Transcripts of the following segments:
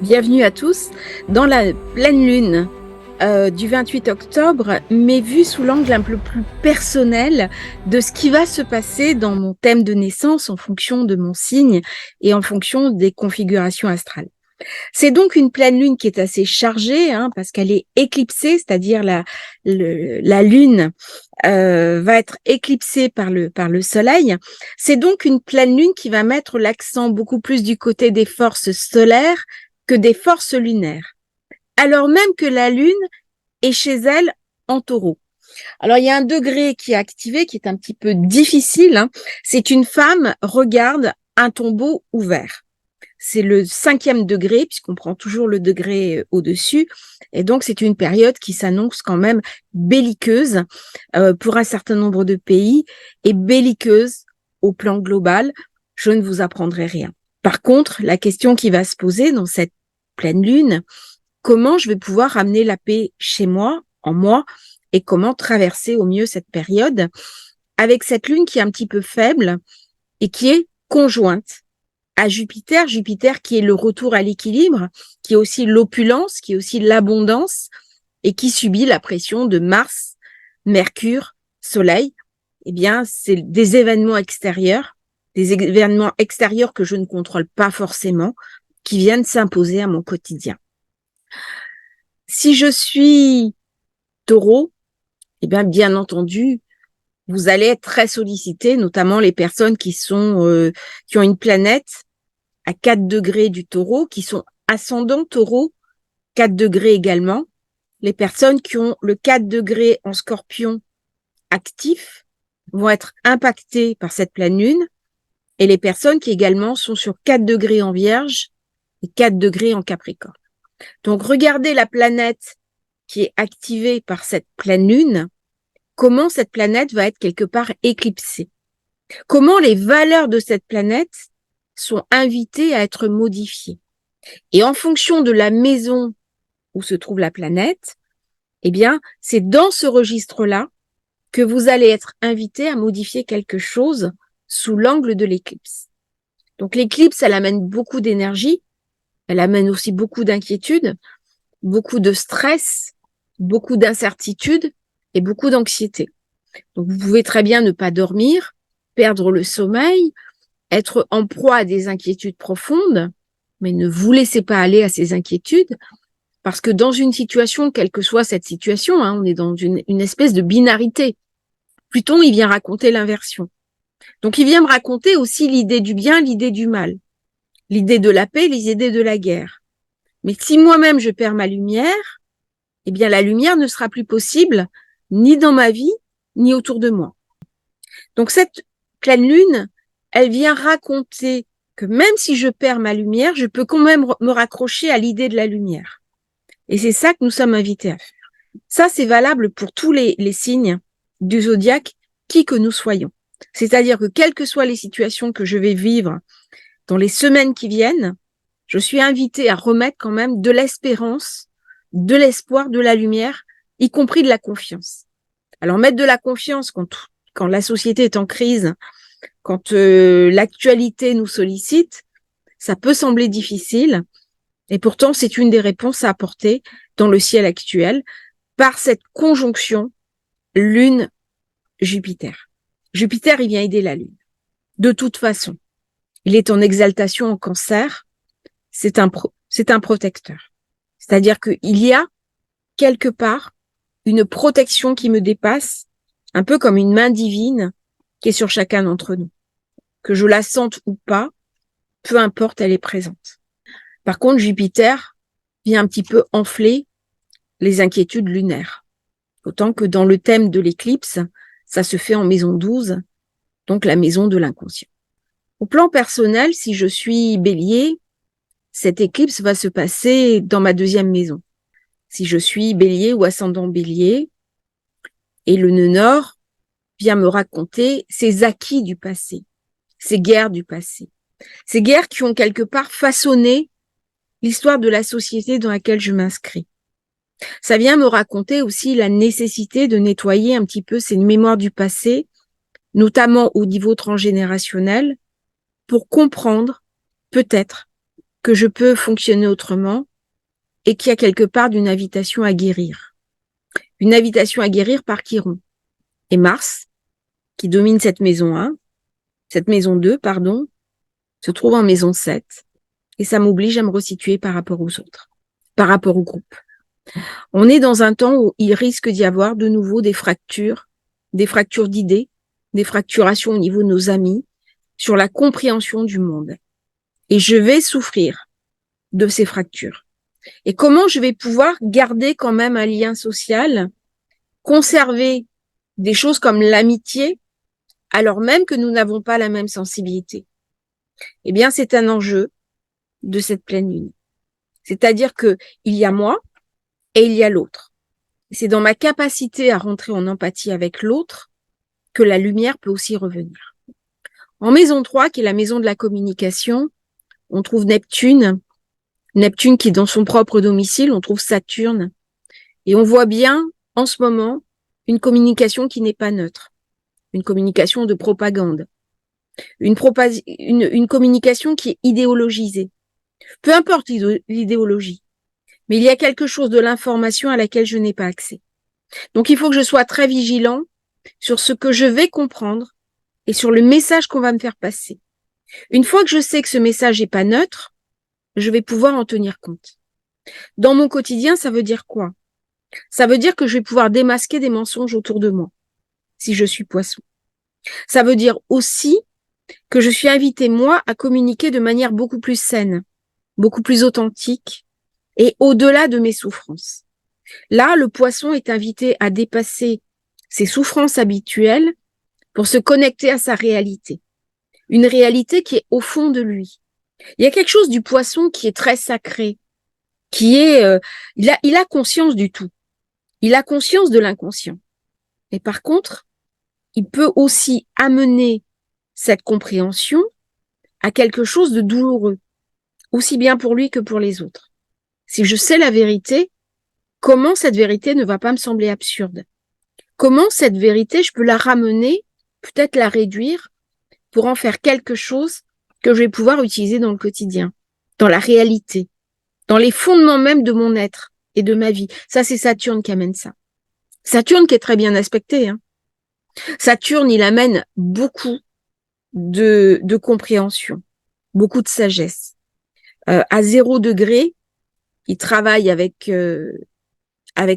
Bienvenue à tous dans la pleine lune du 28 octobre, mais vue sous l'angle un peu plus personnel de ce qui va se passer dans mon thème de naissance en fonction de mon signe et en fonction des configurations astrales. C'est donc une pleine lune qui est assez chargée, parce qu'elle est éclipsée, c'est-à-dire la lune va être éclipsée par le soleil. C'est donc une pleine lune qui va mettre l'accent beaucoup plus du côté des forces solaires que des forces lunaires, alors même que la lune est chez elle en taureau. Alors, il y a un degré qui est activé, qui est un petit peu difficile. C'est une femme regarde un tombeau ouvert. C'est le 5e degré, puisqu'on prend toujours le degré au-dessus. Et donc, c'est une période qui s'annonce quand même belliqueuse pour un certain nombre de pays et belliqueuse au plan global. Je ne vous apprendrai rien. Par contre, la question qui va se poser dans cette pleine lune, comment je vais pouvoir amener la paix chez moi, en moi, et comment traverser au mieux cette période avec cette lune qui est un petit peu faible et qui est conjointe à Jupiter, Jupiter qui est le retour à l'équilibre, qui est aussi l'opulence, qui est aussi l'abondance et qui subit la pression de Mars, Mercure, Soleil. Eh bien, c'est des événements extérieurs que je ne contrôle pas forcément, qui viennent s'imposer à mon quotidien. Si je suis Taureau, eh bien entendu, vous allez être très sollicité, notamment les personnes qui ont une planète à 4 degrés du Taureau, qui sont ascendants Taureau, 4 degrés également. Les personnes qui ont le 4 degrés en Scorpion actif vont être impactées par cette pleine lune, et les personnes qui également sont sur 4 degrés en Vierge et 4 degrés en Capricorne. Donc, regardez la planète qui est activée par cette pleine lune, comment cette planète va être quelque part éclipsée. Comment les valeurs de cette planète sont invitées à être modifiées. Et en fonction de la maison où se trouve la planète, eh bien, c'est dans ce registre-là que vous allez être invité à modifier quelque chose sous l'angle de l'éclipse. Donc, l'éclipse, elle amène beaucoup d'énergie, elle amène aussi beaucoup d'inquiétude, beaucoup de stress, beaucoup d'incertitude et beaucoup d'anxiété. Donc, vous pouvez très bien ne pas dormir, perdre le sommeil, être en proie à des inquiétudes profondes, mais ne vous laissez pas aller à ces inquiétudes, parce que dans une situation, quelle que soit cette situation, on est dans une espèce de binarité. Pluton, il vient raconter l'inversion. Donc, il vient me raconter aussi l'idée du bien, l'idée du mal, l'idée de la paix, les idées de la guerre. Mais si moi-même je perds ma lumière, eh bien, la lumière ne sera plus possible ni dans ma vie, ni autour de moi. Donc, cette pleine lune, elle vient raconter que même si je perds ma lumière, je peux quand même me raccrocher à l'idée de la lumière. Et c'est ça que nous sommes invités à faire. Ça, c'est valable pour tous les signes du zodiaque, qui que nous soyons. C'est-à-dire que quelles que soient les situations que je vais vivre dans les semaines qui viennent, je suis invitée à remettre quand même de l'espérance, de l'espoir, de la lumière, y compris de la confiance. Alors, mettre de la confiance quand la société est en crise, quand l'actualité nous sollicite, ça peut sembler difficile. Et pourtant, c'est une des réponses à apporter dans le ciel actuel par cette conjonction Lune-Jupiter. Jupiter, il vient aider la Lune. De toute façon, il est en exaltation en Cancer. C'est un protecteur. C'est-à-dire qu'il y a quelque part une protection qui me dépasse, un peu comme une main divine qui est sur chacun d'entre nous. Que je la sente ou pas, peu importe, elle est présente. Par contre, Jupiter vient un petit peu enfler les inquiétudes lunaires. Autant que dans le thème de l'éclipse, ça se fait en maison 12, donc la maison de l'inconscient. Au plan personnel, si je suis Bélier, cette éclipse va se passer dans ma 2e maison. Si je suis Bélier ou ascendant Bélier, et le nœud nord vient me raconter ces acquis du passé, ces guerres du passé, ces guerres qui ont quelque part façonné l'histoire de la société dans laquelle je m'inscris. Ça vient me raconter aussi la nécessité de nettoyer un petit peu ces mémoires du passé, notamment au niveau transgénérationnel, pour comprendre peut-être que je peux fonctionner autrement et qu'il y a quelque part d'une invitation à guérir. Une invitation à guérir par Chiron. Et Mars, qui domine cette maison 1, cette maison 2, pardon, se trouve en maison 7. Et ça m'oblige à me resituer par rapport aux autres, par rapport au groupe. On est dans un temps où il risque d'y avoir de nouveau des fractures d'idées, des fracturations au niveau de nos amis, sur la compréhension du monde. Et je vais souffrir de ces fractures. Et comment je vais pouvoir garder quand même un lien social, conserver des choses comme l'amitié, alors même que nous n'avons pas la même sensibilité? Eh bien, c'est un enjeu de cette pleine lune. C'est-à-dire que il y a moi et il y a l'autre. C'est dans ma capacité à rentrer en empathie avec l'autre que la lumière peut aussi revenir. En maison 3, qui est la maison de la communication, on trouve Neptune qui est dans son propre domicile, on trouve Saturne, et on voit bien en ce moment une communication qui n'est pas neutre, une communication de propagande, une communication qui est idéologisée. Peu importe l'idéologie, mais il y a quelque chose de l'information à laquelle je n'ai pas accès. Donc il faut que je sois très vigilant sur ce que je vais comprendre et sur le message qu'on va me faire passer. Une fois que je sais que ce message n'est pas neutre, je vais pouvoir en tenir compte. Dans mon quotidien, ça veut dire quoi? Ça veut dire que je vais pouvoir démasquer des mensonges autour de moi, si je suis poisson. Ça veut dire aussi que je suis invitée, moi, à communiquer de manière beaucoup plus saine, beaucoup plus authentique et au-delà de mes souffrances. Là, le poisson est invité à dépasser ses souffrances habituelles pour se connecter à sa réalité. Une réalité qui est au fond de lui. Il y a quelque chose du poisson qui est très sacré, qui est, il a conscience du tout. Il a conscience de l'inconscient. Et par contre, il peut aussi amener cette compréhension à quelque chose de douloureux, aussi bien pour lui que pour les autres. Si je sais la vérité, comment cette vérité ne va pas me sembler absurde? Comment cette vérité, je peux la ramener, peut-être la réduire, pour en faire quelque chose que je vais pouvoir utiliser dans le quotidien, dans la réalité, dans les fondements même de mon être et de ma vie. Ça, c'est Saturne qui amène ça. Saturne qui est très bien aspecté. Saturne, il amène beaucoup de compréhension, beaucoup de sagesse. À 0 degré, il travaille avec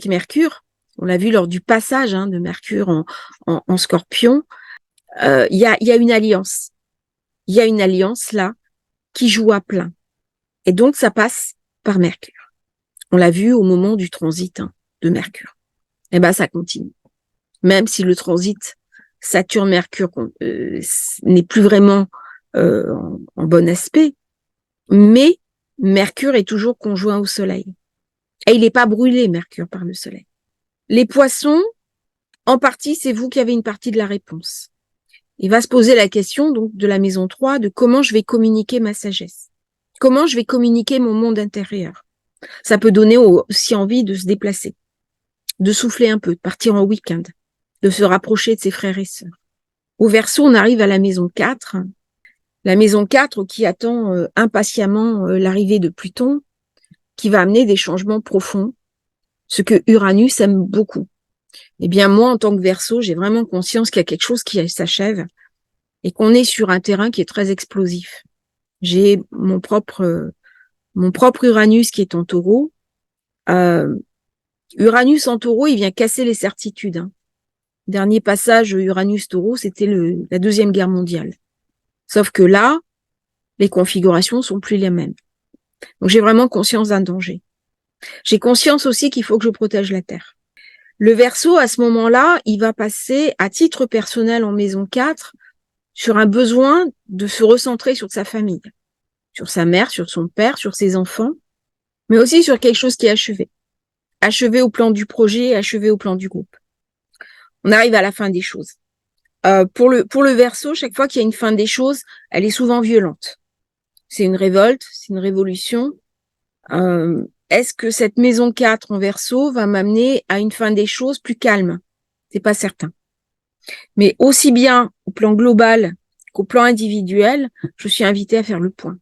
Mercure. On l'a vu lors du passage de Mercure en Scorpion. Il y a une alliance. Il y a une alliance là qui joue à plein. Et donc, ça passe par Mercure. On l'a vu au moment du transit de Mercure. Et ben, ça continue. Même si le transit Saturne-Mercure n'est plus vraiment en bon aspect, mais Mercure est toujours conjoint au Soleil. Et il n'est pas brûlé, Mercure, par le Soleil. Les poissons, en partie, c'est vous qui avez une partie de la réponse. Il va se poser la question donc de la maison 3, de comment je vais communiquer ma sagesse. Comment je vais communiquer mon monde intérieur. Ça peut donner aussi envie de se déplacer, de souffler un peu, de partir en week-end, de se rapprocher de ses frères et sœurs. Au Verseau, on arrive à la maison 4. La maison 4 qui attend impatiemment l'arrivée de Pluton, qui va amener des changements profonds, ce que Uranus aime beaucoup. Eh bien, moi, en tant que Verseau, j'ai vraiment conscience qu'il y a quelque chose qui s'achève et qu'on est sur un terrain qui est très explosif. J'ai mon propre Uranus qui est en Taureau. Uranus en Taureau, il vient casser les certitudes. Dernier passage Uranus-Taureau, c'était la Deuxième Guerre mondiale. Sauf que là, les configurations sont plus les mêmes. Donc j'ai vraiment conscience d'un danger. J'ai conscience aussi qu'il faut que je protège la Terre. Le Verseau, à ce moment-là, il va passer à titre personnel en maison 4 sur un besoin de se recentrer sur sa famille, sur sa mère, sur son père, sur ses enfants, mais aussi sur quelque chose qui est achevé. Achevé au plan du projet, achevé au plan du groupe. On arrive à la fin des choses. Pour le Verseau, chaque fois qu'il y a une fin des choses, elle est souvent violente. C'est une révolte, c'est une révolution. Est-ce que cette maison 4 en Verseau va m'amener à une fin des choses plus calme? C'est pas certain. Mais aussi bien au plan global qu'au plan individuel, je suis invitée à faire le point.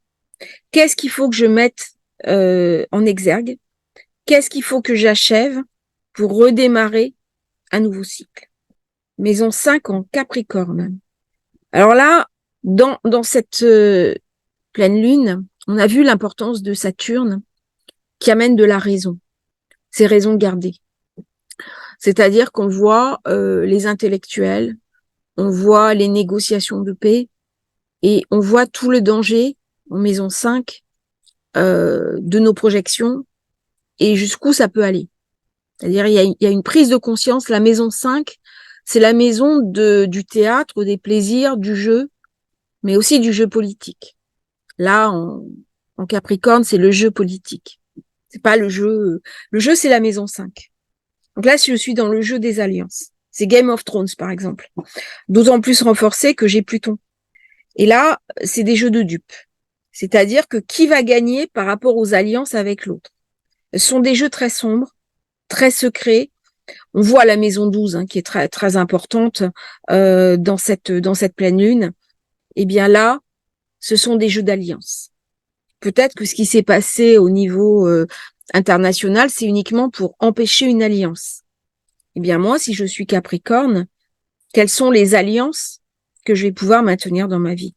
Qu'est-ce qu'il faut que je mette en exergue? Qu'est-ce qu'il faut que j'achève pour redémarrer un nouveau cycle? Maison 5 en Capricorne. Alors là, dans cette pleine lune, on a vu l'importance de Saturne qui amène de la raison. C'est raison gardée. C'est-à-dire qu'on voit les intellectuels, on voit les négociations de paix et on voit tout le danger en maison 5 de nos projections et jusqu'où ça peut aller. C'est-à-dire il y a une prise de conscience. La maison 5, c'est la maison du théâtre, des plaisirs, du jeu, mais aussi du jeu politique. Là, en Capricorne, c'est le jeu politique. C'est pas le jeu. Le jeu, c'est la maison 5. Donc là, si je suis dans le jeu des alliances, c'est Game of Thrones, par exemple. D'autant plus renforcé que j'ai Pluton. Et là, c'est des jeux de dupes. C'est-à-dire que qui va gagner par rapport aux alliances avec l'autre? Ce sont des jeux très sombres, très secrets. On voit la maison 12, hein, qui est très, très importante dans cette pleine lune. Eh bien là, ce sont des jeux d'alliance. Peut-être que ce qui s'est passé au niveau international, c'est uniquement pour empêcher une alliance. Eh bien moi, si je suis Capricorne, quelles sont les alliances que je vais pouvoir maintenir dans ma vie?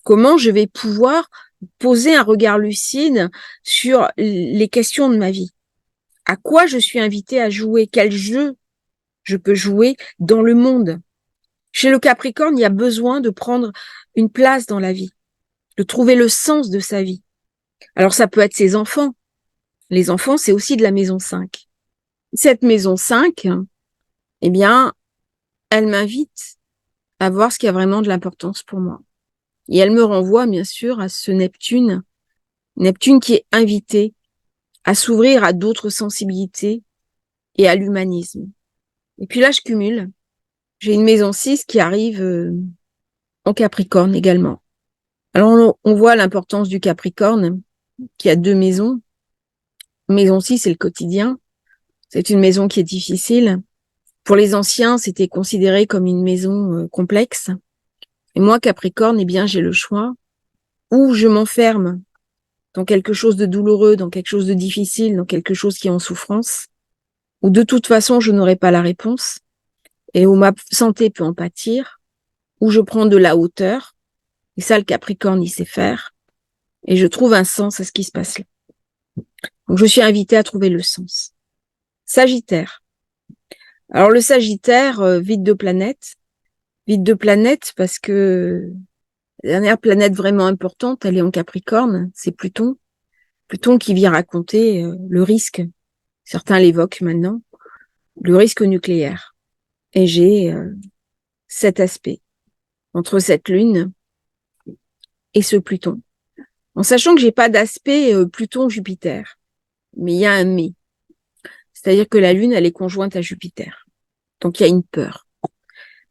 Comment je vais pouvoir poser un regard lucide sur les questions de ma vie? À quoi je suis invitée à jouer? Quel jeu je peux jouer dans le monde? Chez le Capricorne, il y a besoin de prendre une place dans la vie, de trouver le sens de sa vie. Alors ça peut être ses enfants. Les enfants, c'est aussi de la maison 5. Cette maison 5, eh bien, elle m'invite à voir ce qui a vraiment de l'importance pour moi. Et elle me renvoie, bien sûr, à ce Neptune qui est invité à s'ouvrir à d'autres sensibilités et à l'humanisme. Et puis là, je cumule. J'ai une maison 6 qui arrive en Capricorne également. Alors, on voit l'importance du Capricorne, qui a 2 maisons. Maison 6, c'est le quotidien. C'est une maison qui est difficile. Pour les anciens, c'était considéré comme une maison complexe. Et moi, Capricorne, eh bien, j'ai le choix. Ou je m'enferme dans quelque chose de douloureux, dans quelque chose de difficile, dans quelque chose qui est en souffrance, ou de toute façon, je n'aurai pas la réponse, et où ma santé peut en pâtir, ou je prends de la hauteur, et ça, le Capricorne, il sait faire, et je trouve un sens à ce qui se passe là. Donc, je suis invitée à trouver le sens. Sagittaire. Alors, le Sagittaire, vide de planètes parce que la dernière planète vraiment importante, elle est en Capricorne, c'est Pluton. Pluton qui vient raconter le risque, certains l'évoquent maintenant, le risque nucléaire. Et j'ai cet aspect entre cette lune et ce Pluton. En sachant que j'ai pas d'aspect Pluton-Jupiter, mais il y a un mais. C'est-à-dire que la lune, elle est conjointe à Jupiter. Donc il y a une peur.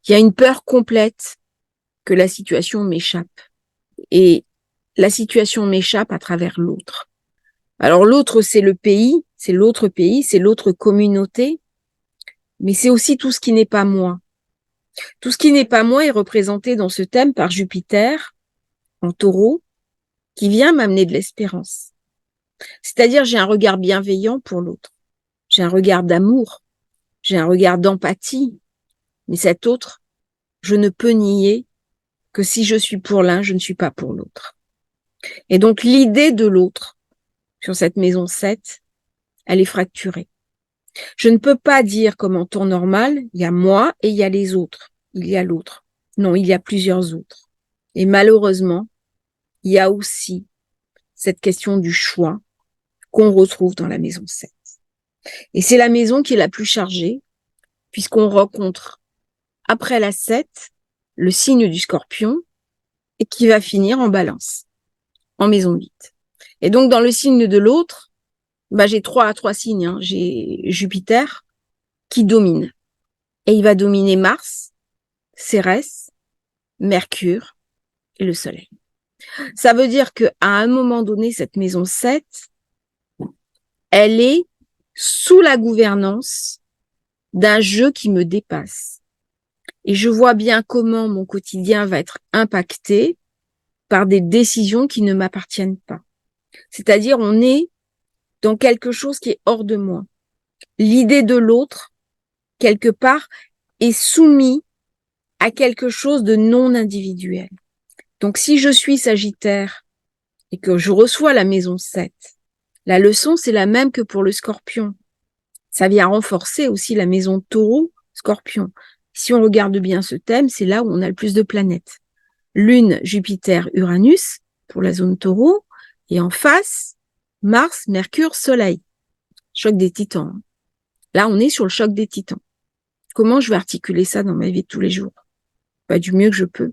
Il y a une peur complète que la situation m'échappe. Et la situation m'échappe à travers l'autre. Alors l'autre, c'est le pays, c'est l'autre pays, c'est l'autre communauté, mais c'est aussi tout ce qui n'est pas moi. Tout ce qui n'est pas moi est représenté dans ce thème par Jupiter, en taureau, qui vient m'amener de l'espérance. C'est-à-dire, j'ai un regard bienveillant pour l'autre. J'ai un regard d'amour. J'ai un regard d'empathie. Mais cet autre, je ne peux nier que si je suis pour l'un, je ne suis pas pour l'autre. Et donc, l'idée de l'autre, sur cette maison 7, elle est fracturée. Je ne peux pas dire comme en temps normal, il y a moi et il y a les autres. Il y a l'autre. Non, il y a plusieurs autres. Et malheureusement, il y a aussi cette question du choix qu'on retrouve dans la maison 7. Et c'est la maison qui est la plus chargée, puisqu'on rencontre, après la 7, le signe du Scorpion, et qui va finir en Balance, en maison 8. Et donc, dans le signe de l'autre, j'ai trois signes. Hein. J'ai Jupiter qui domine. Et il va dominer Mars, Cérès, Mercure et le Soleil. Ça veut dire qu'à un moment donné, cette maison 7, elle est sous la gouvernance d'un jeu qui me dépasse. Et je vois bien comment mon quotidien va être impacté par des décisions qui ne m'appartiennent pas. C'est-à-dire, on est dans quelque chose qui est hors de moi. L'idée de l'autre, quelque part, est soumise à quelque chose de non individuel. Donc, si je suis Sagittaire et que je reçois la maison 7, la leçon, c'est la même que pour le Scorpion. Ça vient renforcer aussi la maison Taureau, Scorpion. Si on regarde bien ce thème, c'est là où on a le plus de planètes. Lune, Jupiter, Uranus, pour la zone Taureau, et en face, Mars, Mercure, Soleil. Choc des titans. Là, on est sur le choc des titans. Comment je vais articuler ça dans ma vie de tous les jours? Pas du mieux que je peux,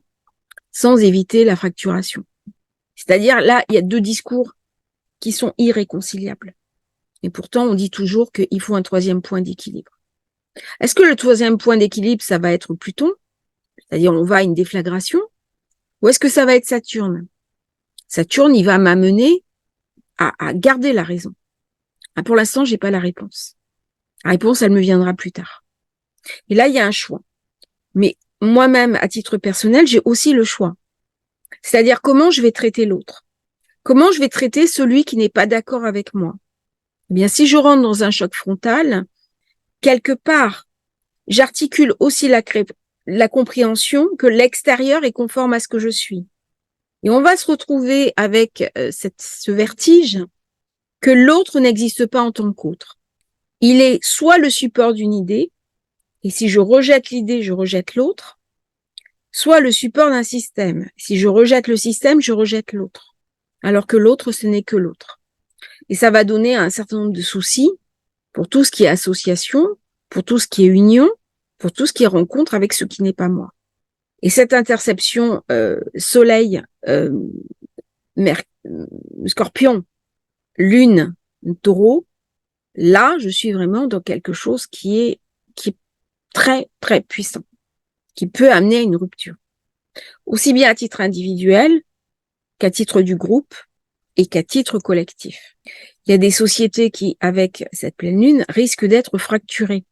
sans éviter la fracturation. C'est-à-dire, là, il y a deux discours qui sont irréconciliables. Et pourtant, on dit toujours qu'il faut un troisième point d'équilibre. Est-ce que le troisième point d'équilibre, ça va être Pluton? C'est-à-dire, on va à une déflagration? Ou est-ce que ça va être Saturne? Saturne, il va m'amener à garder la raison. Pour l'instant, j'ai pas la réponse. La réponse, elle me viendra plus tard. Et là, il y a un choix. Mais moi-même, à titre personnel, j'ai aussi le choix. C'est-à-dire comment je vais traiter l'autre. Comment je vais traiter celui qui n'est pas d'accord avec moi. Eh bien, si je rentre dans un choc frontal, quelque part, j'articule aussi la compréhension que l'extérieur est conforme à ce que je suis. Et on va se retrouver avec ce vertige que l'autre n'existe pas en tant qu'autre. Il est soit le support d'une idée, et si je rejette l'idée, je rejette l'autre, soit le support d'un système. Si je rejette le système, je rejette l'autre. Alors que l'autre, ce n'est que l'autre. Et ça va donner un certain nombre de soucis pour tout ce qui est association, pour tout ce qui est union, pour tout ce qui est rencontre avec ce qui n'est pas moi. Et cette interception Soleil, Scorpion, Lune, Taureau, là, je suis vraiment dans quelque chose qui est très, très puissant, qui peut amener à une rupture. Aussi bien à titre individuel qu'à titre du groupe et qu'à titre collectif. Il y a des sociétés qui, avec cette pleine lune, risquent d'être fracturées.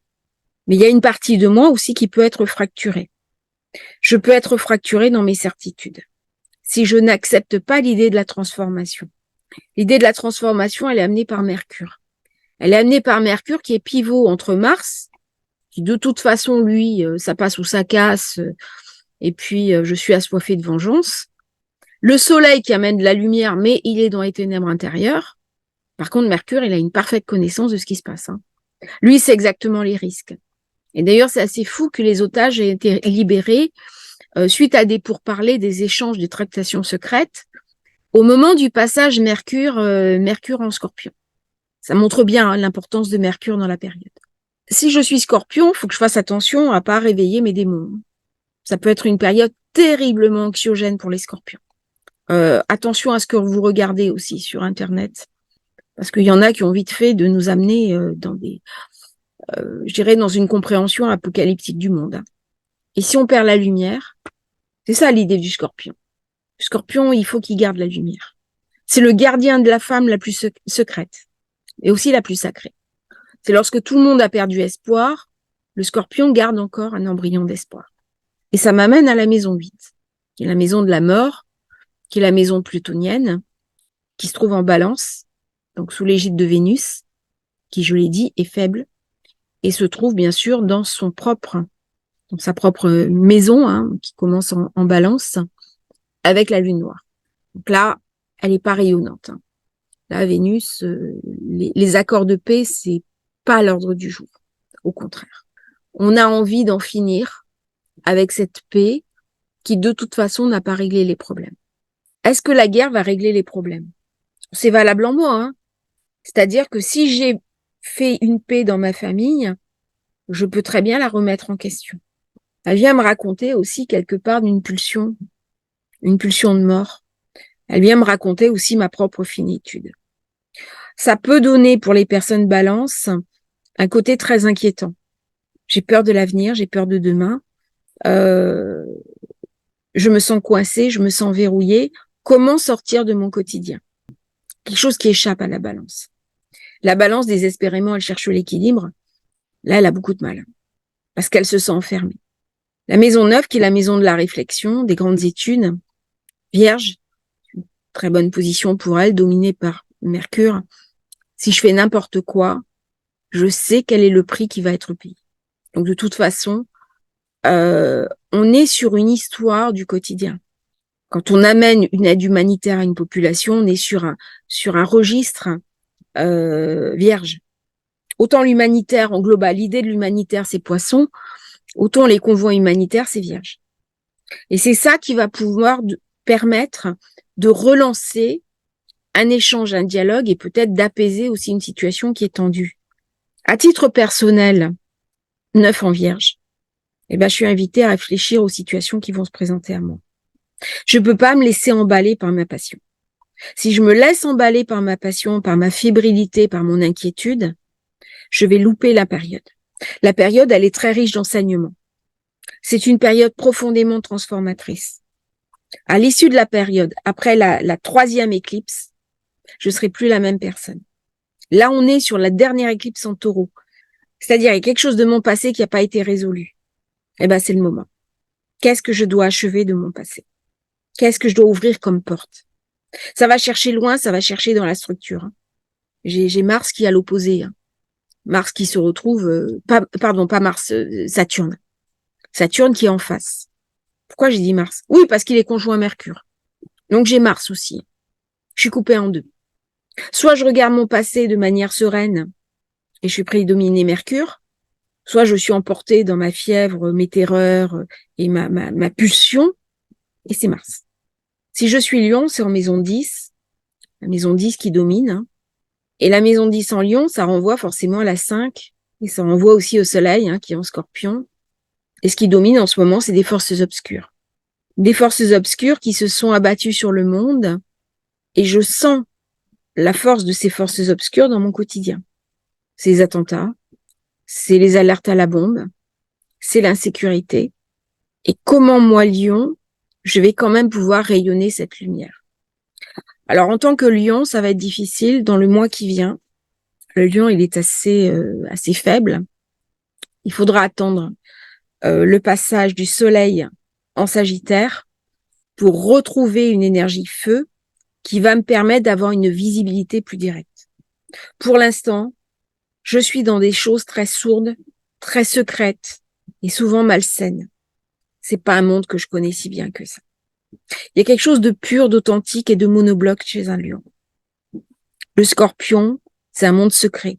Mais il y a une partie de moi aussi qui peut être fracturée. Je peux être fracturée dans mes certitudes. Si je n'accepte pas l'idée de la transformation. L'idée de la transformation, elle est amenée par Mercure. Elle est amenée par Mercure qui est pivot entre Mars, qui de toute façon, lui, ça passe ou ça casse, et puis je suis assoiffée de vengeance. Le Soleil qui amène de la lumière, mais il est dans les ténèbres intérieures. Par contre, Mercure, il a une parfaite connaissance de ce qui se passe. Lui, c'est exactement les risques. Et d'ailleurs, c'est assez fou que les otages aient été libérés suite à des pourparlers, des échanges, des tractations secrètes, au moment du passage Mercure en Scorpion. Ça montre bien l'importance de Mercure dans la période. Si je suis Scorpion, il faut que je fasse attention à pas réveiller mes démons. Ça peut être une période terriblement anxiogène pour les Scorpions. Attention à ce que vous regardez aussi sur Internet, parce qu'il y en a qui ont vite fait de nous amener dans je dirais, dans une compréhension apocalyptique du monde. Et si on perd la lumière, c'est ça l'idée du Scorpion. Le Scorpion, il faut qu'il garde la lumière. C'est le gardien de la femme la plus secrète, et aussi la plus sacrée. C'est lorsque tout le monde a perdu espoir, le Scorpion garde encore un embryon d'espoir. Et ça m'amène à la maison 8, qui est la maison de la mort, qui est la maison plutonienne, qui se trouve en Balance, donc sous l'égide de Vénus, qui, je l'ai dit, est faible, et se trouve bien sûr dans sa propre maison, qui commence en Balance, avec la lune noire. Donc là, elle est pas rayonnante. Là, Vénus, les accords de paix, c'est pas à l'ordre du jour. Au contraire. On a envie d'en finir avec cette paix qui, de toute façon, n'a pas réglé les problèmes. Est-ce que la guerre va régler les problèmes? C'est valable en moi. C'est-à-dire que si j'ai fait une paix dans ma famille, je peux très bien la remettre en question. Elle vient me raconter aussi quelque part une pulsion de mort. Elle vient me raconter aussi ma propre finitude. Ça peut donner pour les personnes balance un côté très inquiétant. J'ai peur de l'avenir, j'ai peur de demain. Je me sens coincée, je me sens verrouillée. Comment sortir de mon quotidien? Quelque chose qui échappe à la balance. La balance, désespérément, elle cherche l'équilibre. Là, elle a beaucoup de mal parce qu'elle se sent enfermée. La maison 9, qui est la maison de la réflexion, des grandes études, Vierge, très bonne position pour elle, dominée par Mercure. Si je fais n'importe quoi, je sais quel est le prix qui va être payé. Donc de toute façon, on est sur une histoire du quotidien. Quand on amène une aide humanitaire à une population, on est sur un registre vierge. Autant l'humanitaire, en global, l'idée de l'humanitaire, c'est poisson, autant les convois humanitaires, c'est vierge. Et c'est ça qui va pouvoir permettre de relancer un échange, un dialogue et peut-être d'apaiser aussi une situation qui est tendue. À titre personnel, 9 en vierge, je suis invitée à réfléchir aux situations qui vont se présenter à moi. Je ne peux pas me laisser emballer par ma passion. Si je me laisse emballer par ma passion, par ma fébrilité, par mon inquiétude, je vais louper la période. La période, elle est très riche d'enseignements. C'est une période profondément transformatrice. À l'issue de la période, après la troisième éclipse, je serai plus la même personne. Là, on est sur la dernière éclipse en taureau. C'est-à-dire, il y a quelque chose de mon passé qui n'a pas été résolu. C'est le moment. Qu'est-ce que je dois achever de mon passé? Qu'est-ce que je dois ouvrir comme porte? Ça va chercher loin, ça va chercher dans la structure. J'ai Mars qui est à l'opposé. Mars qui se retrouve, pas Mars, Saturne. Saturne qui est en face. Pourquoi j'ai dit Mars? Oui, parce qu'il est conjoint à Mercure. Donc j'ai Mars aussi. Je suis coupée en deux. Soit je regarde mon passé de manière sereine et je suis prédominée Mercure, soit je suis emportée dans ma fièvre, mes terreurs et ma pulsion, et c'est Mars. Si je suis Lion, c'est en maison 10, la maison 10 qui domine, et la maison 10 en Lion, ça renvoie forcément à la 5, et ça renvoie aussi au Soleil, qui est en Scorpion. Et ce qui domine en ce moment, c'est des forces obscures. Des forces obscures qui se sont abattues sur le monde, et je sens la force de ces forces obscures dans mon quotidien. C'est les attentats, c'est les alertes à la bombe, c'est l'insécurité. Et comment, moi, Lion, je vais quand même pouvoir rayonner cette lumière. Alors, en tant que Lion, ça va être difficile dans le mois qui vient. Le Lion, il est assez faible. Il faudra attendre le passage du Soleil en Sagittaire pour retrouver une énergie feu qui va me permettre d'avoir une visibilité plus directe. Pour l'instant, je suis dans des choses très sourdes, très secrètes et souvent malsaines. C'est pas un monde que je connais si bien que ça. Il y a quelque chose de pur, d'authentique et de monobloc chez un Lion. Le Scorpion, c'est un monde secret.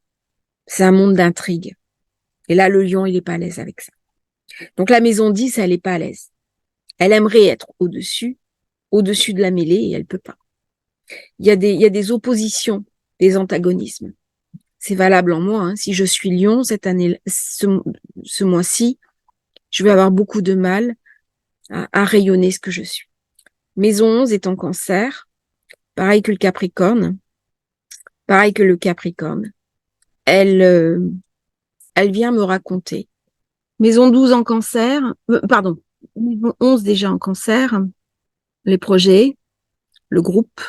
C'est un monde d'intrigue. Et là, le Lion, il est pas à l'aise avec ça. Donc la maison 10, elle est pas à l'aise. Elle aimerait être au-dessus de la mêlée et elle peut pas. Il y a des oppositions, des antagonismes. C'est valable en moi. Si je suis Lion cette année, ce mois-ci, je vais avoir beaucoup de mal à rayonner ce que je suis. Maison 11 est en Cancer, pareil que le Capricorne. Pareil que le Capricorne. Elle vient me raconter. Maison 12 en Cancer, maison 11 déjà en Cancer, les projets, le groupe.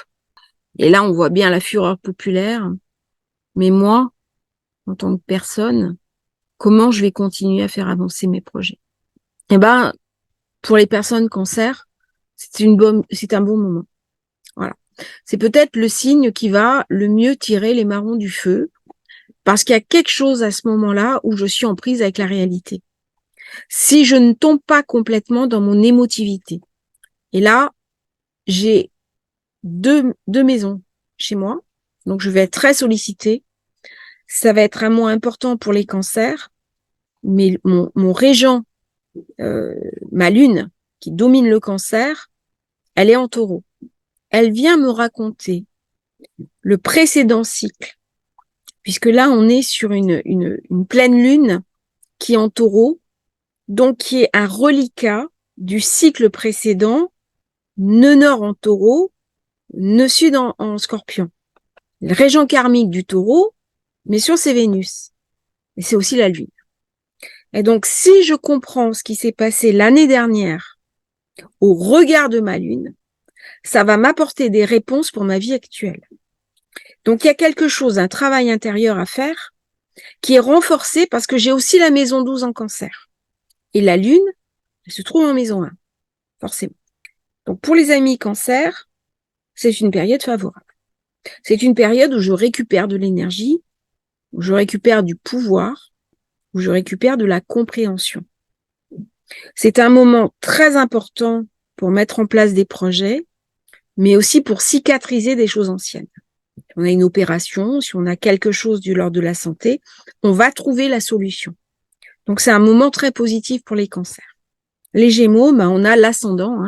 Et là, on voit bien la fureur populaire. Mais moi, en tant que personne, comment je vais continuer à faire avancer mes projets? Pour les personnes Cancer, c'est un bon moment. Voilà. C'est peut-être le signe qui va le mieux tirer les marrons du feu, parce qu'il y a quelque chose à ce moment-là où je suis en prise avec la réalité. Si je ne tombe pas complètement dans mon émotivité, et là, j'ai deux maisons chez moi, donc je vais être très sollicitée. Ça va être un mois important pour les cancers, mais mon régent, ma lune, qui domine le cancer, elle est en taureau. Elle vient me raconter le précédent cycle, puisque là, on est sur une pleine lune qui est en taureau, donc qui est un reliquat du cycle précédent, nœud nord en taureau, nœud sud en scorpion. Le régent karmique du taureau, mais sur c'est Vénus. Et c'est aussi la lune. Et donc, si je comprends ce qui s'est passé l'année dernière au regard de ma lune, ça va m'apporter des réponses pour ma vie actuelle. Donc, il y a quelque chose, un travail intérieur à faire qui est renforcé parce que j'ai aussi la maison 12 en Cancer. Et la lune, elle se trouve en maison 1, forcément. Donc, pour les amis Cancer, c'est une période favorable. C'est une période où je récupère de l'énergie, où je récupère du pouvoir, où je récupère de la compréhension. C'est un moment très important pour mettre en place des projets, mais aussi pour cicatriser des choses anciennes. Si on a une opération, si on a quelque chose du l'ordre de la santé, on va trouver la solution. Donc, c'est un moment très positif pour les cancers. Les Gémeaux, on a l'ascendant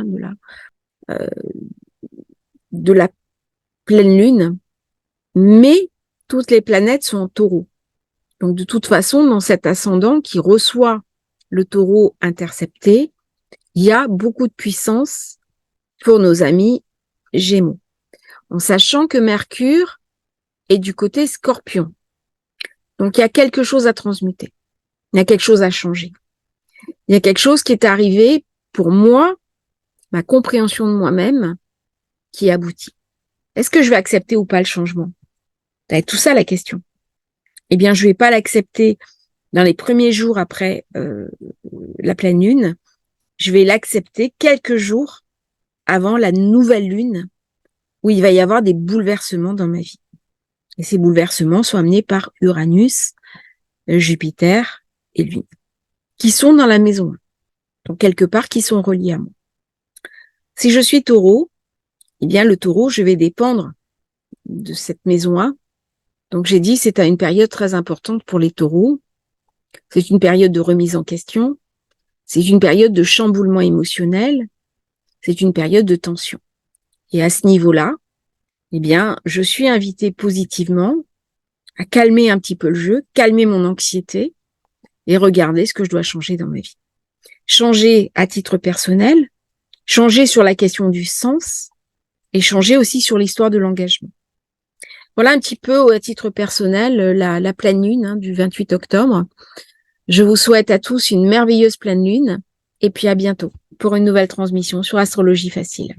de la pleine lune, mais toutes les planètes sont en taureau. Donc, de toute façon, dans cet ascendant qui reçoit le taureau intercepté, il y a beaucoup de puissance pour nos amis Gémeaux. En sachant que Mercure est du côté Scorpion. Donc, il y a quelque chose à transmuter. Il y a quelque chose à changer. Il y a quelque chose qui est arrivé pour moi, ma compréhension de moi-même, qui aboutit. Est-ce que je vais accepter ou pas le changement? C'est tout ça la question. Eh bien, je vais pas l'accepter dans les premiers jours après la pleine lune. Je vais l'accepter quelques jours avant la nouvelle lune, où il va y avoir des bouleversements dans ma vie. Et ces bouleversements sont amenés par Uranus, Jupiter et Lune, qui sont dans la maison 1. Donc, quelque part, qui sont reliés à moi. Si je suis taureau, eh bien, le taureau, je vais dépendre de cette maison 1. Donc, j'ai dit, c'est une période très importante pour les taureaux. C'est une période de remise en question. C'est une période de chamboulement émotionnel. C'est une période de tension. Et à ce niveau-là, eh bien, je suis invitée positivement à calmer un petit peu le jeu, calmer mon anxiété et regarder ce que je dois changer dans ma vie. Changer à titre personnel, changer sur la question du sens et changer aussi sur l'histoire de l'engagement. Voilà un petit peu à titre personnel la pleine lune du 28 octobre. Je vous souhaite à tous une merveilleuse pleine lune et puis à bientôt pour une nouvelle transmission sur Astrologie Facile.